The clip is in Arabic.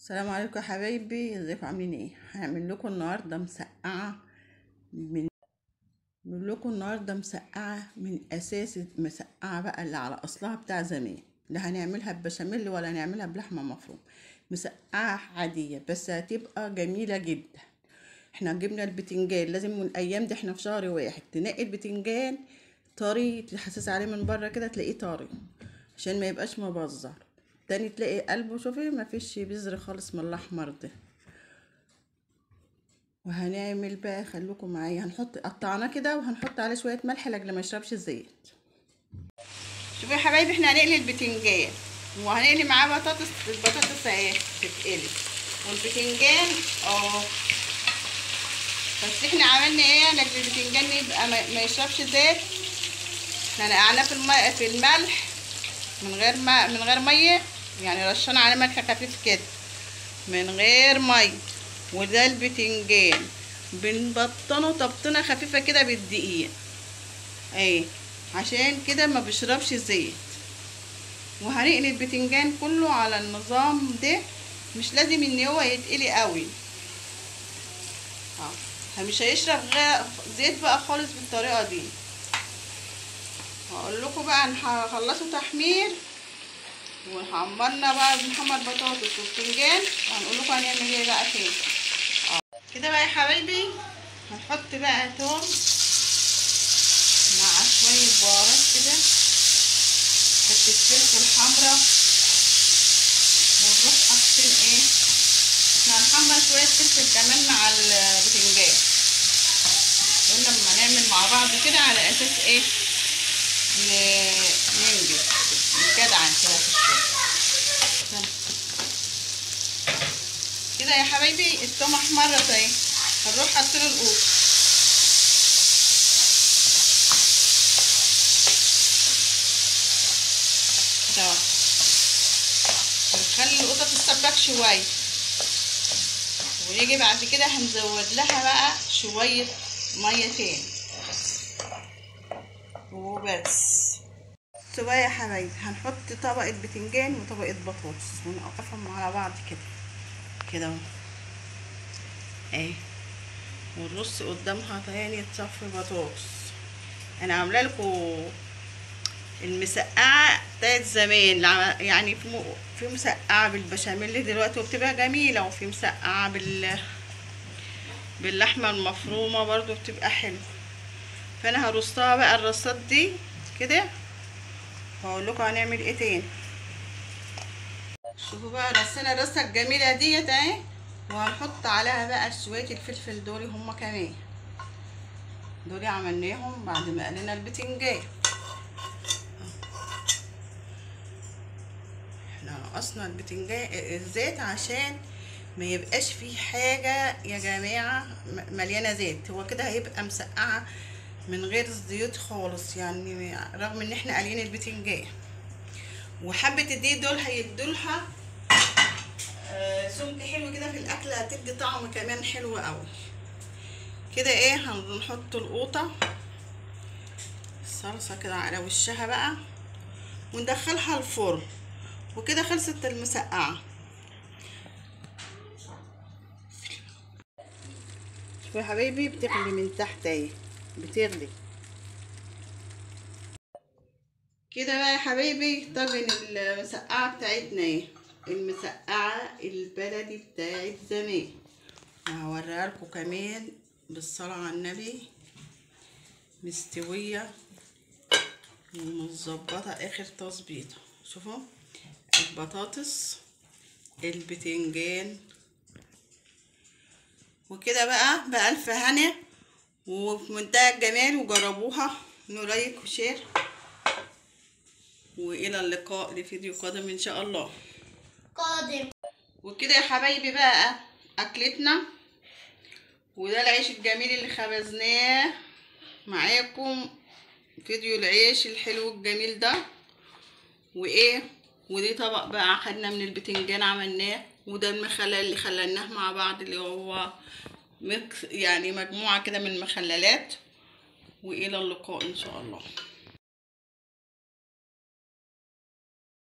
السلام عليكم يا حبايبي، ازيكم عاملين ايه؟ هنعمل لكم النهارده مسقعه من اساس مسقعه بقى اللي على اصلها بتاع زمان. لا هنعملها ببشاميل ولا هنعملها بلحمه مفرومه، مسقعه عاديه بس هتبقى جميله جدا. احنا جبنا البتنجان، لازم من الايام دي احنا في شهر واحد تنقي البتنجان طري، تحسس عليه من بره كده تلاقيه طري عشان ما يبقاش مبزر. تاني تلاقي قلبه، شوفي مفيش بذر خالص من الاحمر ده. وهنعمل بقى، خلوكم معايا، هنحط قطعناه كده وهنحط عليه شويه ملح لاجل ما يشربش الزيت. شوفوا يا حبايبي، احنا هنقلي البتنجان وهنقلي معاه بطاطس. البطاطس اهي تتقلي والبتنجان بس احنا عملنا ايه لاجل البتنجان يبقى ما يشربش زيت. احنا نقعناه في الملح من غير ميه، يعني رشينا عليه ملح خفيف كده من غير ميه. وده البتنجان بنبطنه تبطنه خفيفه كده بالدقيق اهي، عشان كده ما بيشربش زيت. وهنقلي البتنجان كله على النظام ده، مش لازم ان هو يتقلي قوي. مش هيشرب غير زيت بقى خالص بالطريقه دي. هقول لكم بقى هنخلصوا تحمير وحمرنا بقى، بنحمر بطاطس وبتنجان، وهنقول لكم هنعمل ايه بقى تاني. كده بقى يا حبايبي هنحط بقى توم مع شويه بهارات كده، حته فلفل حمرا، ونروح حاطين ايه، احنا هنحمر شويه فلفل كمان مع البتنجان. قلنا لما نعمل مع بعض كده على اساس ايه، ننجز نجدعن كده في الشغل كده يا حبايبي. التوم احمرت اهي، هنروح حاطين القوط كده، هنخلي القوطه تتسبك شويه، ونيجي بعد كده هنزود لها بقى شويه ميه تاني وبس. بقى يا حبايبي هنحط طبقه بتنجان وطبقه بطاطس ونقطفهم على بعض كده كده اهي، ونرص قدامها تاني تصفي بطاطس. انا عامله لكم المسقعه بتاعت زمان، يعني في مسقعه بالبشاميل دلوقتي وبتبقى جميله، وفي مسقعه باللحمه المفرومه برضو بتبقى حلوه. فانا هرصها بقى الرصات دي كده، وهقول لكم هنعمل ايه تاني. شوفوا بقى رصينا الرصه الجميله ديت اهي، وهنحط عليها بقى شويه الفلفل دول هما كمان، دول عملناهم بعد ما قلينا البتنجان. احنا نقصنا البتنجان الزيت عشان ما يبقاش فيه حاجه يا جماعه مليانه زيت، هو كده هيبقى مسقعه من غير زيوت خالص، يعني رغم ان احنا قالين البتنجان. وحبه الدقيق دول هيدولها سمك حلو كده في الاكل، هتدي طعم كمان حلو قوي كده. ايه، هنحط القوطه الصلصه كده على وشها بقى وندخلها الفرن، وكده خلصت المسقعه. شوفوا يا حبايبي بتغلي من تحت اهي، بتغلي كده بقى يا حبايبي. طاجن المسقعه بتاعتنا اهي، المسقعه البلدي بتاعت زمان، وهوريها لكم كمان بالصلاه على النبي مستويه ومتظبطه اخر تظبيطه. شوفوا البطاطس البتنجان وكده بقى بألف هنا وفي منتهى الجمال. وجربوها، لايك وشير، والى اللقاء لفيديو قادم ان شاء الله. وكده يا حبايبي بقى اكلتنا، وده العيش الجميل اللي خبزناه معاكم، فيديو العيش الحلو الجميل ده. وايه، ودي طبق بقى خدنا من البتنجان عملناه، وده المخلل اللي خللناه مع بعض اللي هو يعني مجموعة كده من المخللات. والى اللقاء ان شاء الله.